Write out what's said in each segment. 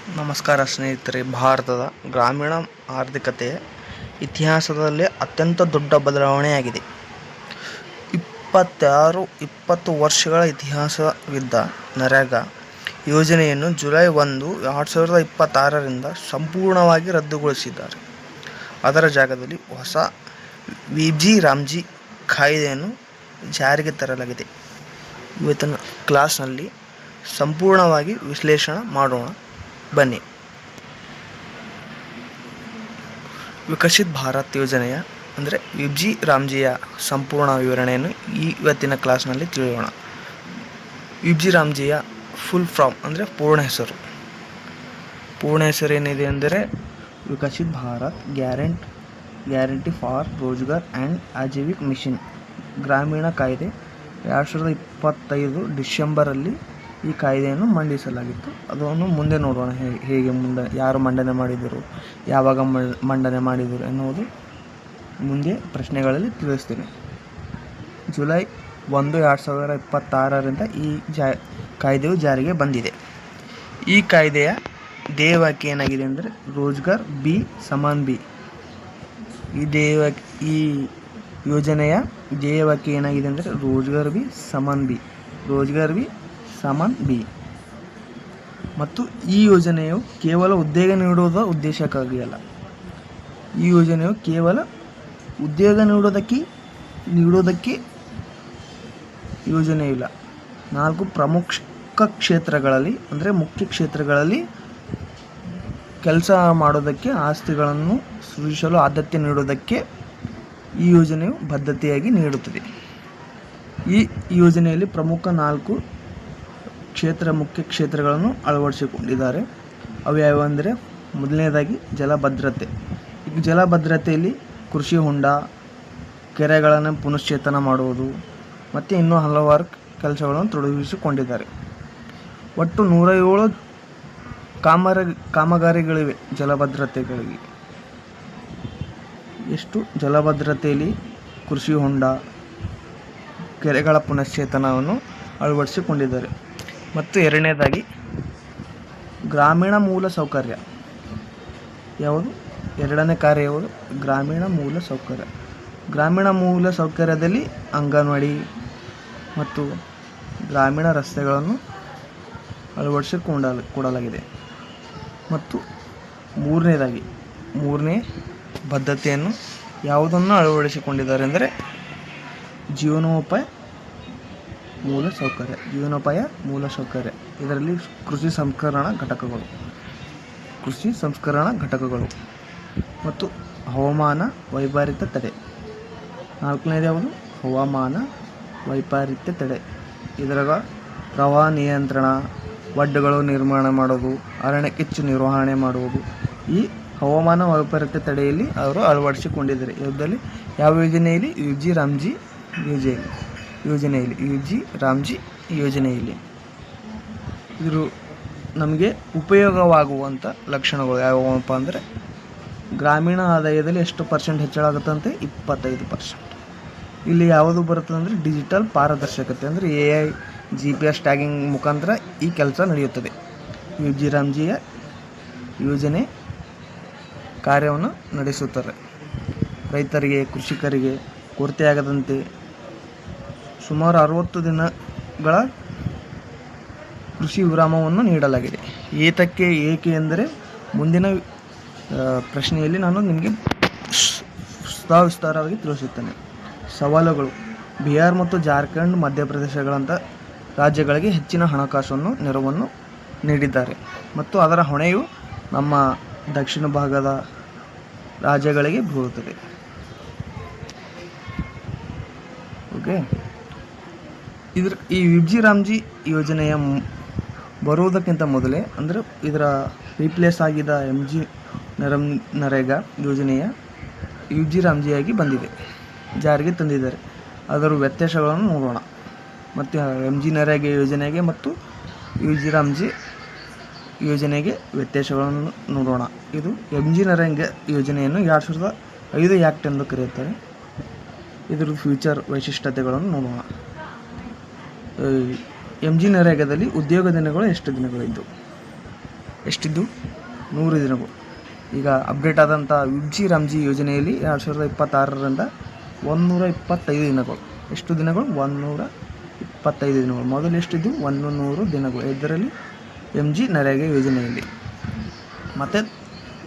ನಮಸ್ಕಾರ ಸ್ನೇಹಿತರೆ. ಭಾರತದ ಗ್ರಾಮೀಣ ಆರ್ಥಿಕತೆಯ ಇತಿಹಾಸದಲ್ಲೇ ಅತ್ಯಂತ ದೊಡ್ಡ ಬದಲಾವಣೆಯಾಗಿದೆ. 20 ವರ್ಷಗಳ ಇತಿಹಾಸವಿದ್ದ ನರೇಗಾ ಯೋಜನೆಯನ್ನು ಜುಲೈ 1, 2026ರಿಂದ ಸಂಪೂರ್ಣವಾಗಿ ರದ್ದುಗೊಳಿಸಿದ್ದಾರೆ. ಅದರ ಜಾಗದಲ್ಲಿ ಹೊಸ ವಿಬಿ-ರಾಮ್ಜಿ ಕಾಯ್ದೆಯನ್ನು ಜಾರಿಗೆ ತರಲಾಗಿದೆ. ಇವತ್ತಿನ ಕ್ಲಾಸ್ನಲ್ಲಿ ಸಂಪೂರ್ಣವಾಗಿ ವಿಶ್ಲೇಷಣೆ ಮಾಡೋಣ ಬನ್ನಿ. ವಿಕಸಿತ್ ಭಾರತ್ ಯೋಜನೆಯ ಅಂದರೆ ವಿಬಿ-ರಾಮ್ಜಿಯ ಸಂಪೂರ್ಣ ವಿವರಣೆಯನ್ನು ಇವತ್ತಿನ ಕ್ಲಾಸ್ನಲ್ಲಿ ತಿಳಿಯೋಣ. ವಿಬಿ-ರಾಮ್ಜಿಯ ಫುಲ್ ಫಾರ್ಮ್ ಅಂದರೆ ಪೂರ್ಣ ಹೆಸರು ಏನಿದೆ ಅಂದರೆ Viksit Bharat guarantee for Rozgar and Ajeevika mission Gramin ಕಾಯ್ದೆ. 2025 ಡಿಸೆಂಬರಲ್ಲಿ ಈ ಕಾಯ್ದೆಯನ್ನು ಮಂಡಿಸಲಾಗಿತ್ತು. ಅದನ್ನು ಮುಂದೆ ನೋಡೋಣ, ಹೇಗೆ ಯಾರು ಮಂಡನೆ ಮಾಡಿದರು, ಯಾವಾಗ ಮಂಡನೆ ಮಾಡಿದರು ಎನ್ನುವುದು ಮುಂದೆ ಪ್ರಶ್ನೆಗಳಲ್ಲಿ ತಿಳಿಸ್ತೀನಿ. ಜುಲೈ 1, 2026ರಿಂದ ಈ ಕಾಯ್ದೆಯು ಜಾರಿಗೆ ಬಂದಿದೆ. ಈ ಕಾಯ್ದೆಯ ಧ್ಯೇಯವಾಕ್ಯ ಏನಾಗಿದೆ ಅಂದರೆ ರೋಜ್ಗಾರ್ ಬಿ ಸಮಾನ್ ಬಿ. ಈ ಯೋಜನೆಯ ಧ್ಯೇಯವಾಕ್ಯ ಏನಾಗಿದೆ ಅಂದರೆ ರೋಜ್ಗಾರ್ ಬಿ ಸಮಾನ್ ಬಿ. ಮತ್ತು ಈ ಯೋಜನೆಯು ಕೇವಲ ಉದ್ಯೋಗ ನೀಡುವುದ ಉದ್ದೇಶಕ್ಕಾಗಿಯಲ್ಲ. ಈ ಯೋಜನೆಯು ಕೇವಲ ಉದ್ಯೋಗ ನೀಡುವುದಕ್ಕೆ ಯೋಜನೆ ಇಲ್ಲ. 4 ಪ್ರಮುಖ ಕ್ಷೇತ್ರಗಳಲ್ಲಿ ಅಂದರೆ ಮುಖ್ಯ ಕ್ಷೇತ್ರಗಳಲ್ಲಿ ಕೆಲಸ ಮಾಡೋದಕ್ಕೆ, ಆಸ್ತಿಗಳನ್ನು ಸೃಜಿಸಲು ಆದ್ಯತೆ ನೀಡುವುದಕ್ಕೆ ಈ ಯೋಜನೆಯು ಬದ್ಧತೆಯಾಗಿ ನೀಡುತ್ತದೆ. ಈ ಯೋಜನೆಯಲ್ಲಿ ಪ್ರಮುಖ 4 ಮುಖ್ಯ ಕ್ಷೇತ್ರಗಳನ್ನು ಅಳವಡಿಸಿಕೊಂಡಿದ್ದಾರೆ. ಅವು ಯಾವುವು ಅಂದರೆ ಮೊದಲನೇದಾಗಿ ಜಲಭದ್ರತೆ. ಈಗ ಜಲಭದ್ರತೆಯಲ್ಲಿ ಕೃಷಿ ಹೊಂಡ, ಕೆರೆಗಳನ್ನು ಪುನಶ್ಚೇತನ ಮಾಡುವುದು ಮತ್ತು ಇನ್ನೂ ಹಲವಾರು ಕೆಲಸಗಳನ್ನು ತೊಡಗಿಸಿಕೊಂಡಿದ್ದಾರೆ. ಒಟ್ಟು 107 ಕಾಮಗಾರಿಗಳಿವೆ ಜಲಭದ್ರತೆಗಳಿಗೆ. ಎಷ್ಟು ಜಲಭದ್ರತೆಯಲ್ಲಿ ಕೃಷಿ ಹೊಂಡ, ಕೆರೆಗಳ ಪುನಶ್ಚೇತನವನ್ನು ಅಳವಡಿಸಿಕೊಂಡಿದ್ದಾರೆ. ಮತ್ತು ಎರಡನೇದಾಗಿ ಗ್ರಾಮೀಣ ಮೂಲ ಸೌಕರ್ಯ. ಎರಡನೇ ಕಾರ್ಯ ಯಾವುದು? ಗ್ರಾಮೀಣ ಮೂಲ ಸೌಕರ್ಯ. ಗ್ರಾಮೀಣ ಮೂಲ ಸೌಕರ್ಯದಲ್ಲಿ ಅಂಗನವಾಡಿ ಮತ್ತು ಗ್ರಾಮೀಣ ರಸ್ತೆಗಳನ್ನು ಅಳವಡಿಸಿಕೊಡಲಾಗಿದೆ. ಮತ್ತು ಮೂರನೇ ಬದ್ಧತೆಯನ್ನು ಯಾವುದನ್ನು ಅಳವಡಿಸಿಕೊಂಡಿದ್ದಾರೆ ಅಂದರೆ ಜೀವನೋಪಾಯ ಮೂಲ ಸೌಕರ್ಯ. ಇದರಲ್ಲಿ ಕೃಷಿ ಸಂಸ್ಕರಣಾ ಘಟಕಗಳು ಮತ್ತು ಹವಾಮಾನ ವೈಪರೀತ್ಯ ತಡೆ. 4ನೇದು ಯಾವುದು? ಹವಾಮಾನ ವೈಪರೀತ್ಯ ತಡೆ. ಇದರಾಗ ಪ್ರವಾಹ ನಿಯಂತ್ರಣ, ಒಡ್ಡುಗಳು ನಿರ್ಮಾಣ ಮಾಡೋದು, ಅರಣ್ಯ ಕಿಚ್ಚು ನಿರ್ವಹಣೆ ಮಾಡುವುದು. ಈ ಹವಾಮಾನ ವೈಪರೀತ್ಯ ತಡೆಯಲ್ಲಿ ಅವರು ಅಳವಡಿಸಿಕೊಂಡಿದ್ದಾರೆ. ಇದರಲ್ಲಿ ಯಾವ ಯೋಜನೆಯಲ್ಲಿ? ವಿಬಿ-ರಾಮ್ಜಿ ಯೋಜನೆಯಲ್ಲಿ. ಇದು ನಮಗೆ ಉಪಯೋಗವಾಗುವಂಥ ಲಕ್ಷಣಗಳು ಯಾವುವಪ್ಪ ಅಂದರೆ ಗ್ರಾಮೀಣ ಆದಾಯದಲ್ಲಿ ಎಷ್ಟು % ಹೆಚ್ಚಳ ಆಗುತ್ತಂತೆ? 25%. ಇಲ್ಲಿ ಯಾವುದು ಬರುತ್ತದೆ ಅಂದರೆ ಡಿಜಿಟಲ್ ಪಾರದರ್ಶಕತೆ ಅಂದರೆ AI, GPS ಟ್ಯಾಗಿಂಗ್ ಮುಖಾಂತರ ಈ ಕೆಲಸ ನಡೆಯುತ್ತದೆ. ವಿಬಿ-ರಾಮ್ಜಿಯ ಯೋಜನೆ ಕಾರ್ಯವನ್ನು ನಡೆಸುತ್ತಾರೆ. ರೈತರಿಗೆ, ಕೃಷಿಕರಿಗೆ ಕೊರತೆಯಾಗದಂತೆ ಸುಮಾರು 60 ದಿನಗಳ ಕೃಷಿ ವಿರಾಮವನ್ನು ನೀಡಲಾಗಿದೆ. ಏಕೆ ಎಂದರೆ ಮುಂದಿನ ಪ್ರಶ್ನೆಯಲ್ಲಿ ನಾನು ನಿಮಗೆ ವಿಸ್ತಾರವಾಗಿ ತಿಳಿಸುತ್ತೇನೆ. ಸವಾಲುಗಳು: ಬಿಹಾರ್ ಮತ್ತು ಜಾರ್ಖಂಡ್, ಮಧ್ಯಪ್ರದೇಶಗಳಂಥ ರಾಜ್ಯಗಳಿಗೆ ಹೆಚ್ಚಿನ ಹಣಕಾಸು ನೆರವನ್ನು ನೀಡಿದ್ದಾರೆ ಮತ್ತು ಅದರ ಹೊಣೆಯು ನಮ್ಮ ದಕ್ಷಿಣ ಭಾಗದ ರಾಜ್ಯಗಳಿಗೆ ಬೀಳುತ್ತದೆ. ಓಕೆ. ಈ ವಿಬಿ-ರಾಮ್ಜಿ ಯೋಜನೆಯ ಬರುವುದಕ್ಕಿಂತ ಮೊದಲೇ ಅಂದರೆ ಇದರ ರೀಪ್ಲೇಸ್ ಆಗಿದ್ದ ನರೇಗಾ ಯೋಜನೆಯ ವಿಬಿ-ರಾಮ್ಜಿಯಾಗಿ ಬಂದಿದೆ, ಜಾರಿಗೆ ತಂದಿದ್ದಾರೆ. ಅದರ ವ್ಯತ್ಯಾಸಗಳನ್ನು ನೋಡೋಣ. ಮತ್ತು ನರೇಗಾ ಯೋಜನೆಗೆ ಮತ್ತು ವಿಬಿ-ರಾಮ್ಜಿ ಯೋಜನೆಗೆ ವ್ಯತ್ಯಾಸಗಳನ್ನು ನೋಡೋಣ. ಇದು ನರೇಗಾ ಯೋಜನೆಯನ್ನು 2005 ಆ್ಯಕ್ಟ್ ಎಂದು ಕರೆಯುತ್ತಾರೆ. ಇದರ ಫ್ಯೂಚರ್ ವೈಶಿಷ್ಟ್ಯತೆಗಳನ್ನು ನೋಡೋಣ. ನರೇಗಾದಲ್ಲಿ ಉದ್ಯೋಗ ದಿನಗಳು ಎಷ್ಟು ದಿನಗಳಿದ್ದವು? ಎಷ್ಟಿದ್ದು 100 ದಿನಗಳು. ಈಗ ಅಪ್ಡೇಟ್ ಆದಂಥ ವಿಬ್ಜಿ ರಾಮ್ಜಿ ಯೋಜನೆಯಲ್ಲಿ 2026ರಿಂದ 125 ದಿನಗಳು. ಎಷ್ಟು ದಿನಗಳು? 125 ದಿನಗಳು. ಮೊದಲು ಎಷ್ಟಿದ್ದು? 100 ದಿನಗಳು. ಇದರಲ್ಲಿ MG ನರೇಗಾ ಯೋಜನೆಯಲ್ಲಿ. ಮತ್ತು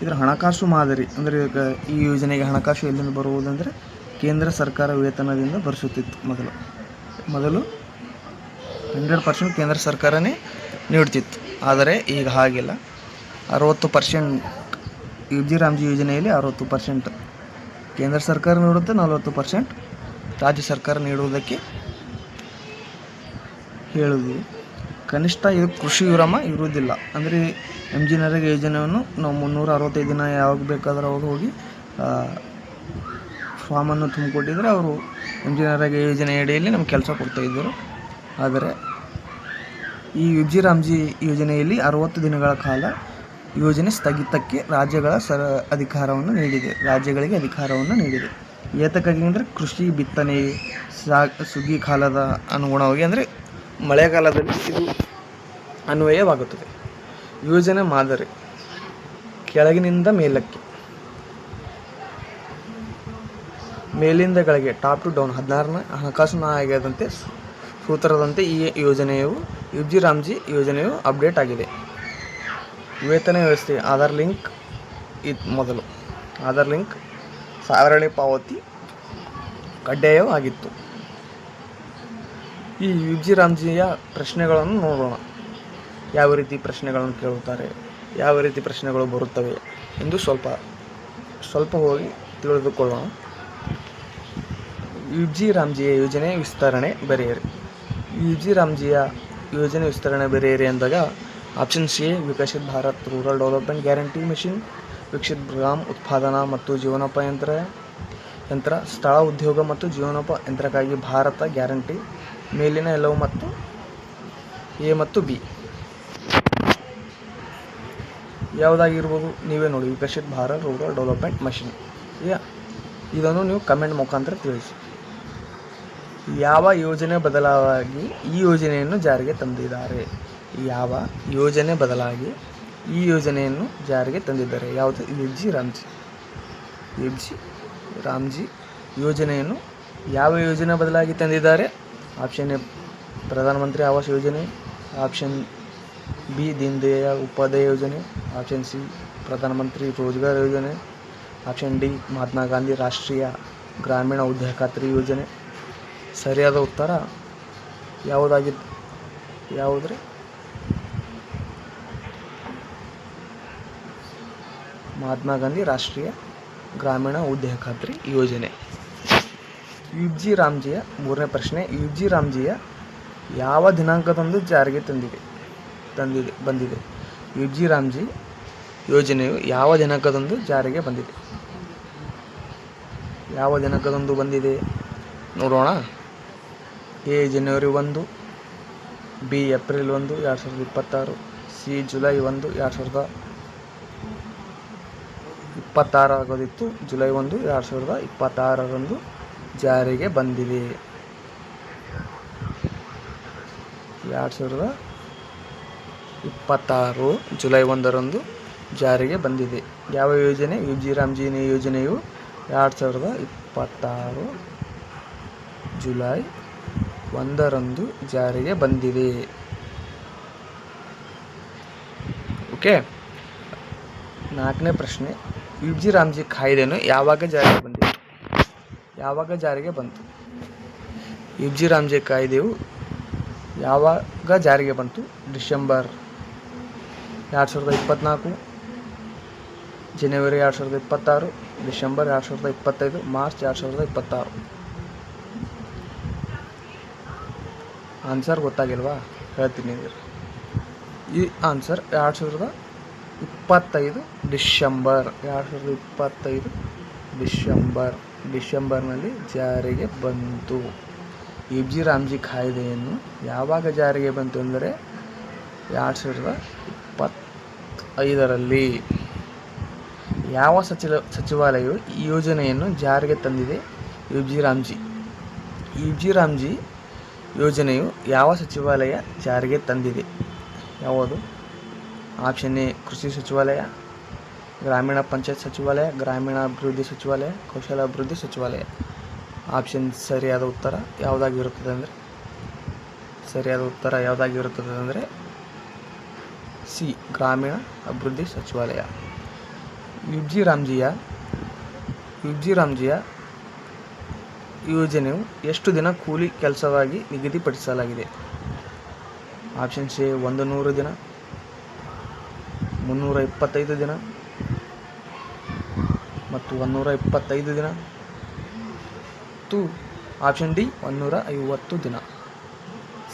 ಇದರ ಹಣಕಾಸು ಮಾದರಿ ಅಂದರೆ ಈ ಯೋಜನೆಗೆ ಹಣಕಾಸು ಎಲ್ಲಿಂದ ಬರುವುದಂದರೆ ಕೇಂದ್ರ ಸರ್ಕಾರ ವೇತನದಿಂದ ಭರಿಸುತ್ತಿತ್ತು. ಮೊದಲು 100% ಕೇಂದ್ರ ಸರ್ಕಾರನೇ ನೀಡ್ತಿತ್ತು. ಆದರೆ ಈಗ ಹಾಗಿಲ್ಲ. 60% ವಿಬ್ಜಿ ರಾಮ್ಜಿ ಯೋಜನೆಯಲ್ಲಿ 60% ಕೇಂದ್ರ ಸರ್ಕಾರ ನೀಡುತ್ತೆ, 40% ರಾಜ್ಯ ಸರ್ಕಾರ ನೀಡುವುದಕ್ಕೆ ಹೇಳಿದ್ವಿ. ಕನಿಷ್ಠ ಇದು ಕೃಷಿ ವಿರಾಮ ಇರುವುದಿಲ್ಲ. ಅಂದರೆ MG ನರೇಗಾ ಯೋಜನೆಯನ್ನು ನಾವು 365 ದಿನ ಯಾವಾಗ ಬೇಕಾದರೂ ಅವಾಗ ಹೋಗಿ ಫಾರ್ಮನ್ನು ತುಂಬಿಕೊಟ್ಟಿದ್ರೆ ಅವರು MG ನರೇಗಾ ಯೋಜನೆ ಅಡಿಯಲ್ಲಿ ನಮ್ಗೆ ಕೆಲಸ ಕೊಡ್ತಾಯಿದ್ದರು. ಆದರೆ ಈ ವಿಬ್ಜಿ ರಾಮ್ಜಿ ಯೋಜನೆಯಲ್ಲಿ 60 ದಿನಗಳ ಕಾಲ ಯೋಜನೆ ಸ್ಥಗಿತಕ್ಕೆ ರಾಜ್ಯಗಳಿಗೆ ಅಧಿಕಾರವನ್ನು ನೀಡಿದೆ. ಏತಕ್ಕಾಗಿ ಅಂದರೆ ಕೃಷಿ ಬಿತ್ತನೆ ಸುಗ್ಗಿ ಕಾಲದ ಅನುಗುಣವಾಗಿ ಅಂದರೆ ಮಳೆಗಾಲದಲ್ಲಿ ಇದು ಅನ್ವಯವಾಗುತ್ತದೆ. ಯೋಜನೆ ಮಾದರಿ ಕೆಳಗಿನಿಂದ ಮೇಲಕ್ಕೆ, ಮೇಲಿಂದ ಕೆಳಗೆ, ಟಾಪ್ ಟು ಡೌನ್ 16ನೇ ಹಣಕಾಸು ಆಯೋಗದಂತೆ ಸೂತ್ರದಂತೆ ಈ ವಿಬ್ಜಿ ರಾಮ್ಜಿ ಯೋಜನೆಯು ಅಪ್ಡೇಟ್ ಆಗಿದೆ. ವೇತನ ವ್ಯವಸ್ಥೆ ಆಧಾರ್ ಲಿಂಕ್ ಮೊದಲು ಆಧಾರ್ ಲಿಂಕ್ ಸಾಗಣೆ ಪಾವತಿ ಕಡ್ಡಾಯವಾಗಿತ್ತು. ಈ ವಿಬ್ಜಿ ರಾಮ್ಜಿಯ ಪ್ರಶ್ನೆಗಳನ್ನು ನೋಡೋಣ. ಯಾವ ರೀತಿ ಪ್ರಶ್ನೆಗಳನ್ನು ಕೇಳುತ್ತಾರೆ, ಯಾವ ರೀತಿ ಪ್ರಶ್ನೆಗಳು ಬರುತ್ತವೆ ಎಂದು ಸ್ವಲ್ಪ ಹೋಗಿ ತಿಳಿದುಕೊಳ್ಳೋಣ. ವಿಬ್ಜಿ ರಾಮ್ಜಿಯ ಯೋಜನೆ ವಿಸ್ತರಣೆ ಬರೆಯಿರಿ. ವಿಬ್ಜಿ ರಾಮ್ಜಿಯ ಯೋಜನೆ ವಿಸ್ತರಣೆ ಬರೆಯಿರಿ ಅಂದಾಗ option C Viksit Bharat rural development guarantee mission, Viksit Gram ಉತ್ಪಾದನಾ ಮತ್ತು ಜೀವನೋಪಾಯ ಯಂತ್ರ, ಸ್ಥಳ ಉದ್ಯೋಗ ಮತ್ತು ಜೀವನೋಪಾಯ ಯಂತ್ರಕ್ಕಾಗಿ ಭಾರತ ಗ್ಯಾರಂಟಿ. ಮೇಲಿನ ಎಲ್ಲವೂ ಮತ್ತು ಎ ಮತ್ತು ಬಿ ಯಾವುದಾಗಿರ್ಬೋದು ನೀವೇ ನೋಡಿ. Viksit Bharat rural development mission ಇದನ್ನು ನೀವು ಕಮೆಂಟ್ ಮುಖಾಂತರ ತಿಳಿಸಿ. ಯಾವ ಯೋಜನೆ ಬದಲಾಗಿ ಈ ಯೋಜನೆಯನ್ನು ಜಾರಿಗೆ ತಂದಿದ್ದಾರೆ? ಯಾವ ಯೋಜನೆ ಬದಲಾಗಿ ಈ ಯೋಜನೆಯನ್ನು ಜಾರಿಗೆ ತಂದಿದ್ದಾರೆ? ಯಾವುದು? ವಿಬ್ಜಿ ರಾಮ್ಜಿ ಯೋಜನೆಯನ್ನು ಯಾವ ಯೋಜನೆ ಬದಲಾಗಿ ತಂದಿದ್ದಾರೆ? ಆಪ್ಷನ್ ಎ ಪ್ರಧಾನಮಂತ್ರಿ ಆವಾಸ್ ಯೋಜನೆ, ಆಪ್ಷನ್ ಬಿ ದೀನ್ ದಯಾಳ್ ಉಪಾಧ್ಯಾಯ ಯೋಜನೆ, ಆಪ್ಷನ್ ಸಿ ಪ್ರಧಾನಮಂತ್ರಿ ರೋಜ್ಗಾರ್ ಯೋಜನೆ, ಆಪ್ಷನ್ ಡಿ ಮಹಾತ್ಮ ಗಾಂಧಿ ರಾಷ್ಟ್ರೀಯ ಗ್ರಾಮೀಣ ಉದ್ಯೋಗ ಖಾತ್ರಿ ಯೋಜನೆ. ಸರಿಯಾದ ಉತ್ತರ ಯಾವುದ್ರಿ? ಮಹಾತ್ಮ ಗಾಂಧಿ ರಾಷ್ಟ್ರೀಯ ಗ್ರಾಮೀಣ ಉದ್ಯೋಗ ಖಾತ್ರಿ ಯೋಜನೆ. ವಿಬ್ಜಿ ರಾಮ್ಜಿಯ ಮೂರನೇ ಪ್ರಶ್ನೆ, ವಿಬ್ಜಿ ರಾಮ್ಜಿಯ ಯಾವ ದಿನಾಂಕದಂದು ಜಾರಿಗೆ ಬಂದಿದೆ? ವಿಬ್ಜಿ ರಾಮ್ಜಿ ಯೋಜನೆಯು ಯಾವ ದಿನಾಂಕದಂದು ಜಾರಿಗೆ ಬಂದಿದೆ? ಯಾವ ದಿನಾಂಕದಂದು ಬಂದಿದೆ ನೋಡೋಣ. ಎ ಜನವರಿ 1, ಬಿ ಏಪ್ರಿಲ್ 1, 2026, ಸಿ ಜುಲೈ 1, 2026 ಆಗೋದಿತ್ತು. ಜುಲೈ 1, 2026ರಂದು ಜಾರಿಗೆ ಬಂದಿದೆ. 2026 ಜುಲೈ 1ರಂದು ಜಾರಿಗೆ ಬಂದಿದೆ. ಯಾವ ಯೋಜನೆ? ವಿಬ್ಜಿ ರಾಮ್ಜಿ ಯೋಜನೆಯು 2026 ಜುಲೈ 1ರಂದು ಜಾರಿಗೆ ಬಂದಿದೆ. ಓಕೆ. 4ನೇ ಪ್ರಶ್ನೆ, ವಿಬ್ಜಿ ರಾಮ್ಜಿ ಕಾಯ್ದೆಯನ್ನು ಯಾವಾಗ ಜಾರಿಗೆ ಬಂತು? ವಿಬ್ಜಿ ರಾಮ್ಜಿ ಕಾಯ್ದೆಯು ಯಾವಾಗ ಜಾರಿಗೆ ಬಂತು? ಡಿಸೆಂಬರ್ 2024, ಜನವರಿ 2026, ಡಿಸೆಂಬರ್ 2025, ಮಾರ್ಚ್ 2026. ಆನ್ಸರ್ ಗೊತ್ತಾಗಿಲ್ವಾ? ಹೇಳ್ತೀನಿ. ಈ ಆನ್ಸರ್ 2025 ಡಿಸೆಂಬರ್. 2025 ಡಿಸೆಂಬರ್ನಲ್ಲಿ ಜಾರಿಗೆ ಬಂತು. ವಿಬ್ಜಿ ರಾಮ್ಜಿ ಕಾಯ್ದೆಯನ್ನು ಯಾವಾಗ ಜಾರಿಗೆ ಬಂತು ಅಂದರೆ 2025ರಲ್ಲಿ. ಯಾವ ಸಚಿವಾಲಯವು ಈ ಯೋಜನೆಯನ್ನು ಜಾರಿಗೆ ತಂದಿದೆ? ವಿಬ್ಜಿ ರಾಮ್ಜಿ ಯೋಜನೆಯು ಯಾವ ಸಚಿವಾಲಯ ಜಾರಿಗೆ ತಂದಿದೆ? ಯಾವುದು? ಆಪ್ಷನ್ ಎ ಕೃಷಿ ಸಚಿವಾಲಯ, ಗ್ರಾಮೀಣ ಪಂಚಾಯತ್ ಸಚಿವಾಲಯ, ಗ್ರಾಮೀಣಾಭಿವೃದ್ಧಿ ಸಚಿವಾಲಯ, ಕೌಶಲಾಭಿವೃದ್ಧಿ ಸಚಿವಾಲಯ. ಆಪ್ಷನ್ ಸರಿಯಾದ ಉತ್ತರ ಯಾವುದಾಗಿರುತ್ತದೆ ಅಂದರೆ ಸಿ, ಗ್ರಾಮೀಣ ಅಭಿವೃದ್ಧಿ ಸಚಿವಾಲಯ. ವಿಬ್ಜಿ ರಾಮ್ಜಿಯ ಯೋಜನೆಯು ಎಷ್ಟು ದಿನ ಕೂಲಿ ಕೆಲಸವಾಗಿ ನಿಗದಿಪಡಿಸಲಾಗಿದೆ? ಆಪ್ಷನ್ ಎ 100 ದಿನ, 325 ದಿನ ಮತ್ತು 125 ದಿನ ಮತ್ತು ಆಪ್ಷನ್ ಡಿ 150 ದಿನ.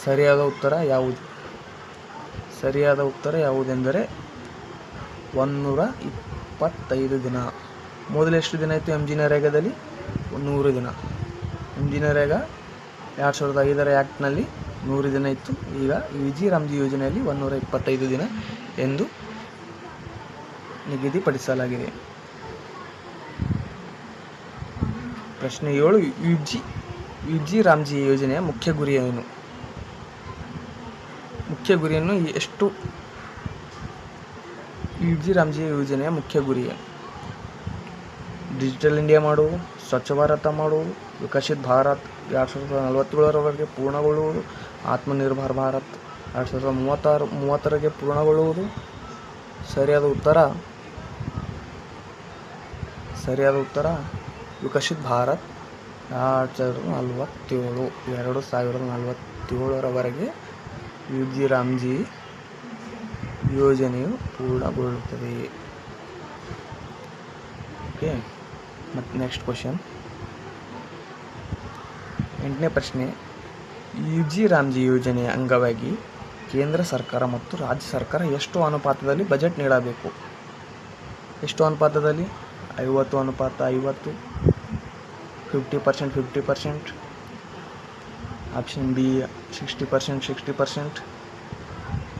ಸರಿಯಾದ ಉತ್ತರ ಯಾವುದೆಂದರೆ 125 ದಿನ. ಮೊದಲು ಎಷ್ಟು ದಿನ ಇತ್ತು ಎಂ ಜಿ ನರೇಗಾದಲ್ಲಿ? 100 ದಿನ. ಎಂ ಜಿ ನರೇಗಾ 2005ರ ಆ್ಯಕ್ಟ್ನಲ್ಲಿ 100 ದಿನ ಇತ್ತು. ಈಗ ವಿಜಿ ರಾಮ್ಜಿ ಯೋಜನೆಯಲ್ಲಿ 125 ದಿನ ಎಂದು ನಿಗದಿಪಡಿಸಲಾಗಿದೆ. ಪ್ರಶ್ನೆ 7. ವಿಬ್ಜಿ ರಾಮ್ಜಿ ಯೋಜನೆಯ ಮುಖ್ಯ ಗುರಿಯನ್ನು ವಿಬ್ಜಿ ರಾಮ್ಜಿ ಯೋಜನೆಯ ಮುಖ್ಯ ಗುರಿ ಏನು? ಡಿಜಿಟಲ್ ಇಂಡಿಯಾ ಮಾಡುವುದು, ಸ್ವಚ್ಛ ಭಾರತ ಮಾಡುವುದು, ವಿಕಸಿತ್ ಭಾರತ್ 2047ರವರೆಗೆ ಪೂರ್ಣಗೊಳ್ಳುವುದು, ಆತ್ಮನಿರ್ಭರ್ ಭಾರತ್ 2030ರವರೆಗೆ ಪೂರ್ಣಗೊಳ್ಳುವುದು. ಸರಿಯಾದ ಉತ್ತರ ವಿಕಸಿತ್ ಭಾರತ್ 2047ರವರೆಗೆ ವಿಬ್ಜಿ ರಾಮ್ಜಿ ಯೋಜನೆಯು ಪೂರ್ಣಗೊಳ್ಳುತ್ತದೆ. ಓಕೆ, ಮತ್ತು ನೆಕ್ಸ್ಟ್ ಕ್ವಶನ್, 8ನೇ ಪ್ರಶ್ನೆ. ವಿಬ್ಜಿ ರಾಮ್ಜಿ ಯೋಜನೆಯ ಅಂಗವಾಗಿ ಕೇಂದ್ರ ಸರ್ಕಾರ ಮತ್ತು ರಾಜ್ಯ ಸರ್ಕಾರ ಎಷ್ಟು ಅನುಪಾತದಲ್ಲಿ ಬಜೆಟ್ ನೀಡಬೇಕು? ಎಷ್ಟು ಅನುಪಾತದಲ್ಲಿ? 50:50, 50%, 50%. Option B 60%, 60%.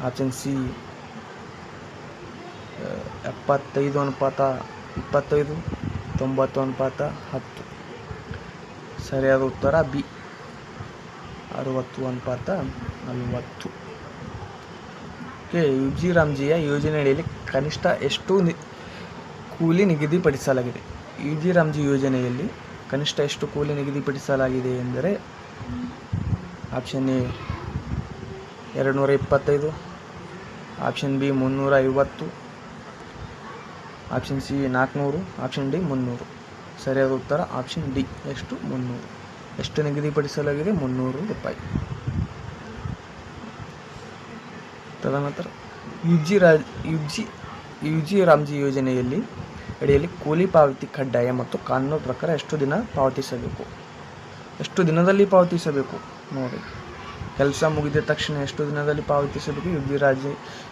Option C 75:25, 90:10. ಸರಿಯಾದ ಉತ್ತರ ಬಿ 60:40. ಓಕೆ, ವಿಬ್ಜಿ ರಾಮ್ಜಿಯ ಯೋಜನೆಯಲ್ಲಿ ಕನಿಷ್ಠ ಎಷ್ಟು ಕೂಲಿ ನಿಗದಿಪಡಿಸಲಾಗಿದೆ? ವಿಬ್ಜಿ ರಾಮ್ಜಿ ಯೋಜನೆಯಲ್ಲಿ ಕನಿಷ್ಠ ಎಷ್ಟು ಕೂಲಿ ನಿಗದಿಪಡಿಸಲಾಗಿದೆ ಎಂದರೆ option A 225, option B 350, option C 400, option D 300. ಸರಿಯಾದ ಉತ್ತರ ಆಪ್ಷನ್ ಡಿ 300. ಎಷ್ಟು ನಿಗದಿಪಡಿಸಲಾಗಿದೆ? 300 ರೂಪಾಯಿ. ತದನಂತರ ವಿಬ್ಜಿ ರಾಮ್ಜಿ ಯೋಜನೆಯಲ್ಲಿ ಅಡಿಯಲ್ಲಿ ಕೂಲಿ ಪಾವತಿ ಕಡ್ಡಾಯ ಮತ್ತು ಕಾನೂನು ಪ್ರಕಾರ ಎಷ್ಟು ದಿನ ಪಾವತಿಸಬೇಕು? ಎಷ್ಟು ದಿನದಲ್ಲಿ ಪಾವತಿಸಬೇಕು ನೋಡಿ. ಕೆಲಸ ಮುಗಿದ ತಕ್ಷಣ ಎಷ್ಟು ದಿನದಲ್ಲಿ ಪಾವತಿಸಬೇಕು?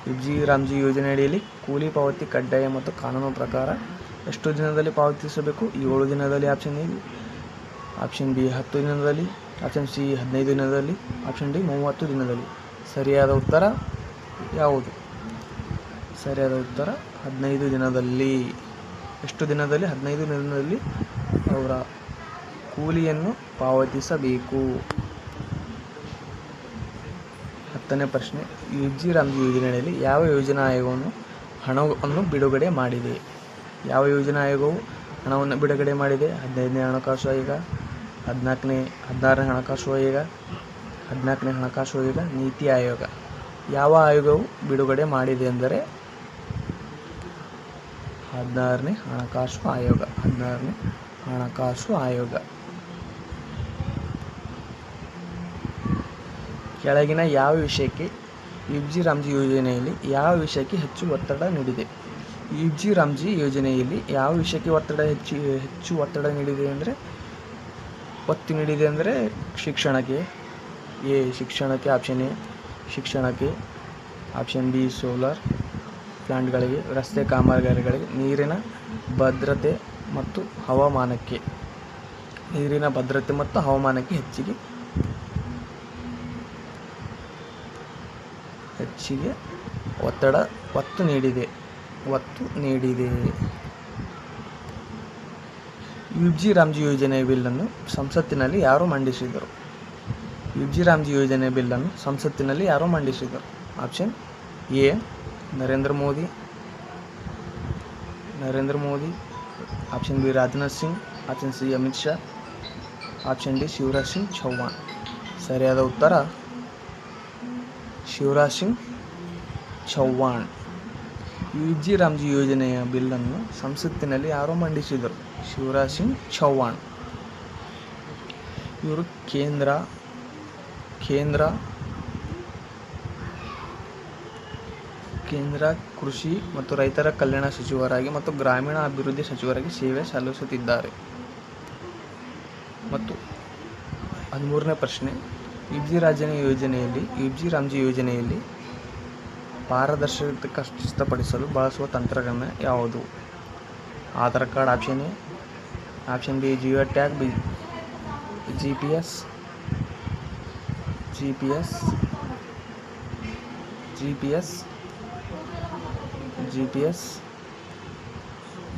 ವಿಬ್ಜಿ ರಾಮ್ಜಿ ಯೋಜನೆ ಅಡಿಯಲ್ಲಿ ಕೂಲಿ ಪಾವತಿ ಕಡ್ಡಾಯ ಮತ್ತು ಕಾನೂನು ಪ್ರಕಾರ ಎಷ್ಟು ದಿನದಲ್ಲಿ ಪಾವತಿಸಬೇಕು? 7 ದಿನದಲ್ಲಿ ಆಪ್ಷನ್ ಎ, ಆಪ್ಷನ್ ಬಿ 10 ದಿನದಲ್ಲಿ, ಆಪ್ಷನ್ ಸಿ 15 ದಿನದಲ್ಲಿ, ಆಪ್ಷನ್ ಡಿ 30 ದಿನದಲ್ಲಿ. ಸರಿಯಾದ ಉತ್ತರ ಯಾವುದು? ಸರಿಯಾದ ಉತ್ತರ 15 ದಿನದಲ್ಲಿ. ಎಷ್ಟು ದಿನದಲ್ಲಿ? 15 ದಿನದಲ್ಲಿ ಅವರ ಕೂಲಿಯನ್ನು ಪಾವತಿಸಬೇಕು. 10ನೇ ಪ್ರಶ್ನೆ. ವಿಬ್ಜಿ ರಾಮ್ಜಿ ಯೋಜನೆಯಲ್ಲಿ ಯಾವ ಯೋಜನಾ ಆಯೋಗವನ್ನು ಹಣವನ್ನು ಬಿಡುಗಡೆ ಮಾಡಿದೆ? ಯಾವ ಯೋಜನಾ ಆಯೋಗವು ಹಣವನ್ನು ಬಿಡುಗಡೆ ಮಾಡಿದೆ? 15ನೇ ಹಣಕಾಸು ಆಯೋಗ, 16ನೇ ಹಣಕಾಸು ಆಯೋಗ, 14ನೇ ಹಣಕಾಸು ಆಯೋಗ, ನೀತಿ ಆಯೋಗ. ಯಾವ ಆಯೋಗವು ಬಿಡುಗಡೆ ಮಾಡಿದೆ ಎಂದರೆ 16ನೇ ಹಣಕಾಸು ಆಯೋಗ. 16ನೇ ಹಣಕಾಸು ಆಯೋಗ. ಕೆಳಗಿನ ಯಾವ ವಿಷಯಕ್ಕೆ ವಿಬ್ಜಿ ರಾಮ್ಜಿ ಯೋಜನೆಯಲ್ಲಿ ಯಾವ ವಿಷಯಕ್ಕೆ ಹೆಚ್ಚು ಒತ್ತಡ ನೀಡಿದೆ? ವಿಬ್ಜಿ ರಾಮ್ಜಿ ಯೋಜನೆಯಲ್ಲಿ ಯಾವ ವಿಷಯಕ್ಕೆ ಹೆಚ್ಚು ಒತ್ತಡ ನೀಡಿದೆ ಅಂದರೆ ಒತ್ತು ನೀಡಿದೆ ಅಂದರೆ ಶಿಕ್ಷಣಕ್ಕೆ. ಶಿಕ್ಷಣಕ್ಕೆ ಆಪ್ಷನ್ ಎ ಶಿಕ್ಷಣಕ್ಕೆ, ಆಪ್ಷನ್ ಬಿ ಸೋಲಾರ್ ಪ್ಲಾಂಟ್ಗಳಿಗೆ, ರಸ್ತೆ ಕಾಮಗಾರಿಗಳಿಗೆ, ನೀರಿನ ಭದ್ರತೆ ಮತ್ತು ಹವಾಮಾನಕ್ಕೆ. ನೀರಿನ ಭದ್ರತೆ ಮತ್ತು ಹವಾಮಾನಕ್ಕೆ ಹೆಚ್ಚಿಗೆ ಒತ್ತು ನೀಡಿದೆ. ವಿಬ್ಜಿ ರಾಮ್ಜಿ ಯೋಜನೆಯ ಬಿಲ್ಲನ್ನು ಸಂಸತ್ತಿನಲ್ಲಿ ಯಾರು ಮಂಡಿಸಿದರು? ವಿಬ್ಜಿ ರಾಮ್ಜಿ ಯೋಜನೆಯ ಬಿಲ್ಲನ್ನು ಸಂಸತ್ತಿನಲ್ಲಿ ಯಾರು ಮಂಡಿಸಿದರು? Option A Narendra Modi. Option B Rajnath Singh. Option C Amit Shah. Option D Shivraj Singh Chouhan. ಸರಿಯಾದ ಉತ್ತರ ಶಿವರಾಜ್ ಸಿಂಗ್ ಚೌಹಾಣ್. UG ರಾಮ್ಜಿ ಯೋಜನೆಯ ಬಿಲ್ಲನ್ನು ಸಂಸತ್ತಿನಲ್ಲಿ ಯಾರು ಮಂಡಿಸಿದರು? ಶಿವರಾಜ್ ಸಿಂಗ್ ಚೌಹಾಣ್. ಇವರು ಕೇಂದ್ರ ಕೃಷಿ ಮತ್ತು ರೈತರ ಕಲ್ಯಾಣ ಸಚಿವರಾಗಿ ಮತ್ತು ಗ್ರಾಮೀಣ ಅಭಿವೃದ್ಧಿ ಸಚಿವರಾಗಿ ಸೇವೆ ಸಲ್ಲಿಸುತ್ತಿದ್ದಾರೆ. ಮತ್ತು 13ನೇ ಪ್ರಶ್ನೆ, UG ರಾಮ್ಜಿ ಯೋಜನೆಯಲ್ಲಿ ಪಾರದರ್ಶಕತೆ ಖಚಿತಪಡಿಸಲು ಬಳಸುವ ತಂತ್ರಜ್ಞಾನ ಯಾವುದು? Aadhaar card option A. Option B geo tag, GPS.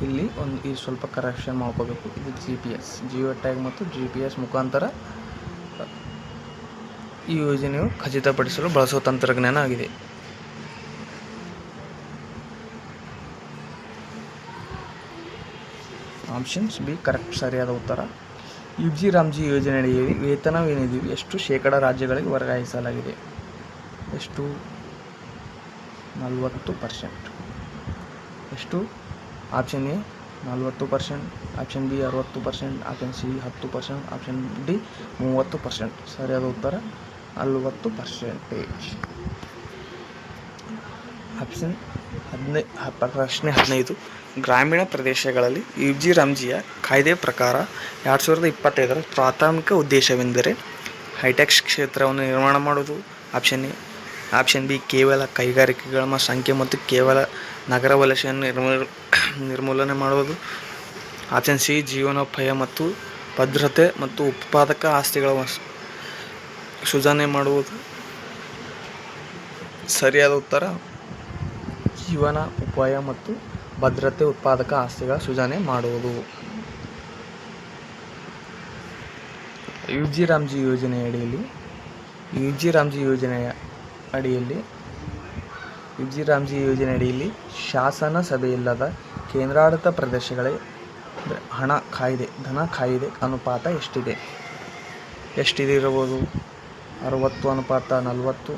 ಇಲ್ಲಿ ಸ್ವಲ್ಪ ಕರೆಕ್ಷನ್ ಮಾಡ್ಕೋಬೇಕು. ಇದು GPS, ಜಿಯೋ ಟ್ಯಾಗ್ ಮತ್ತು GPS ಮುಖಾಂತರ ಈ ಯೋಜನೆಯು ಖಚಿತಪಡಿಸಲು ಬಳಸುವ ತಂತ್ರಜ್ಞಾನ ಆಗಿದೆ. ಆಪ್ಷನ್ಸ್ ಬಿ ಕರೆಕ್ಟ್, ಸರಿಯಾದ ಉತ್ತರ. UG ರಾಮ್ಜಿ ಯೋಜನೆಯಡಿಯಲ್ಲಿ ವೇತನವೇನಿದೆಯೋ ಎಷ್ಟು ಶೇಕಡ ರಾಜ್ಯಗಳಿಗೆ ವರ್ಗಾಯಿಸಲಾಗಿದೆ? ಎಷ್ಟು? 40%. ಎಷ್ಟು? Option A 40%, option B 60%, option C 10%, option D 30%. ಸರಿಯಾದ ಉತ್ತರ 40%. ಆಪ್ಷನ್ ಪ್ರಶ್ನೆ 15. ಗ್ರಾಮೀಣ ಪ್ರದೇಶಗಳಲ್ಲಿ UG ರಾಮ್ಜಿಯ ಕಾಯ್ದೆ ಪ್ರಕಾರ 2025ರ ಪ್ರಾಥಮಿಕ ಉದ್ದೇಶವೆಂದರೆ ಹೈಟೆಕ್ ಕ್ಷೇತ್ರವನ್ನು ನಿರ್ಮಾಣ ಮಾಡುವುದು. Option A. ಆಪ್ಷನ್ ಬಿ ಕೇವಲ ಕೈಗಾರಿಕೆಗಳ ಸಂಖ್ಯೆ ಮತ್ತು ಕೇವಲ ನಗರ ವಲಸೆಯನ್ನು ನಿರ್ಮೂಲನೆ ಮಾಡುವುದು. ಆಪ್ಷನ್ ಸಿ ಜೀವನೋಪಾಯ ಮತ್ತು ಭದ್ರತೆ ಮತ್ತು ಉತ್ಪಾದಕ ಆಸ್ತಿಗಳ ಸೃಜನೆ ಮಾಡುವುದು. ಸರಿಯಾದ ಉತ್ತರ ಜೀವನ ಉಪಾಯ ಮತ್ತು ಭದ್ರತೆ ಉತ್ಪಾದಕ ಆಸ್ತಿಗಳ ಸೃಜನೆ ಮಾಡುವುದು. UG ರಾಮ್ಜಿ ಯೋಜನೆಯಡಿಯಲ್ಲಿ ಶಾಸನ ಸಭೆಯಿಲ್ಲದ ಕೇಂದ್ರಾಡಳಿತ ಪ್ರದೇಶಗಳಿಗೆ ಧನ ಕಾಯ್ದೆ ಅನುಪಾತ ಎಷ್ಟಿದೆ ಇರಬಹುದು? 60:40,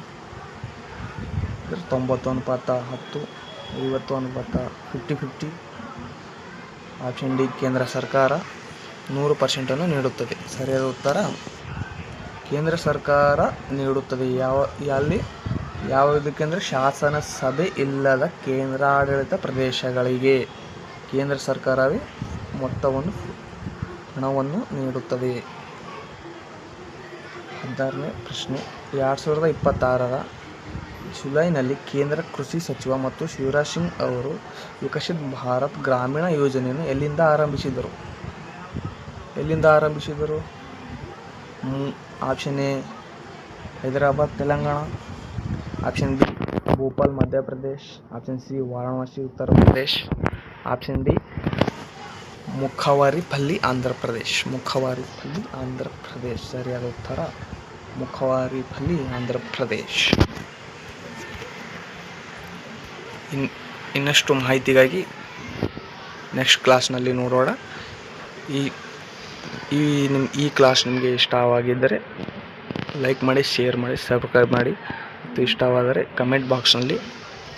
90:10, 50:50. ಆಪ್ಷನ್ ಡಿ ಕೇಂದ್ರ ಸರ್ಕಾರ 100% ನೀಡುತ್ತದೆ. ಸರಿಯಾದ ಉತ್ತರ ಕೇಂದ್ರ ಸರ್ಕಾರ ನೀಡುತ್ತದೆ. ಯಾವುದಕ್ಕೆಂದರೆ ಶಾಸನ ಸಭೆ ಇಲ್ಲದ ಕೇಂದ್ರಾಡಳಿತ ಪ್ರದೇಶಗಳಿಗೆ ಕೇಂದ್ರ ಸರ್ಕಾರವೇ ಹಣವನ್ನು ನೀಡುತ್ತದೆ. 16ನೇ ಪ್ರಶ್ನೆ, 2026ರ ಜುಲೈನಲ್ಲಿ ಕೇಂದ್ರ ಕೃಷಿ ಸಚಿವ ಮತ್ತು ಶಿವರಾಜ್ ಸಿಂಗ್ ಅವರು ವಿಕಸಿತ್ ಭಾರತ್ ಗ್ರಾಮೀಣ ಯೋಜನೆಯನ್ನು ಎಲ್ಲಿಂದ ಆರಂಭಿಸಿದರು? Option A Hyderabad Telangana, option B Bhopal Madhya Pradesh, option C Varanasi Uttar Pradesh, option D ಮುಖವಾರಿಪಲ್ಲಿ Andhra Pradesh. ಸರಿಯಾದ ಉತ್ತರ ಮುಖವಾರಿಪಲ್ಲಿ ಆಂಧ್ರಪ್ರದೇಶ್. ಇನ್ನಷ್ಟು ಮಾಹಿತಿಗಾಗಿ ನೆಕ್ಸ್ಟ್ ಕ್ಲಾಸ್ನಲ್ಲಿ ನೋಡೋಣ. ಈ ಕ್ಲಾಸ್ ನಿಮಗೆ ಇಷ್ಟವಾಗಿದ್ದರೆ ಲೈಕ್ ಮಾಡಿ, ಶೇರ್ ಮಾಡಿ, ಸಬ್ಸ್ಕ್ರೈಬ್ ಮಾಡಿ ಮತ್ತು ಇಷ್ಟವಾದರೆ ಕಮೆಂಟ್ ಬಾಕ್ಸ್ನಲ್ಲಿ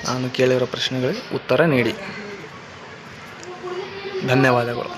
ನಾನು ಕೇಳಿರೋ ಪ್ರಶ್ನೆಗಳಿಗೆ ಉತ್ತರ ನೀಡಿ. ಧನ್ಯವಾದಗಳು.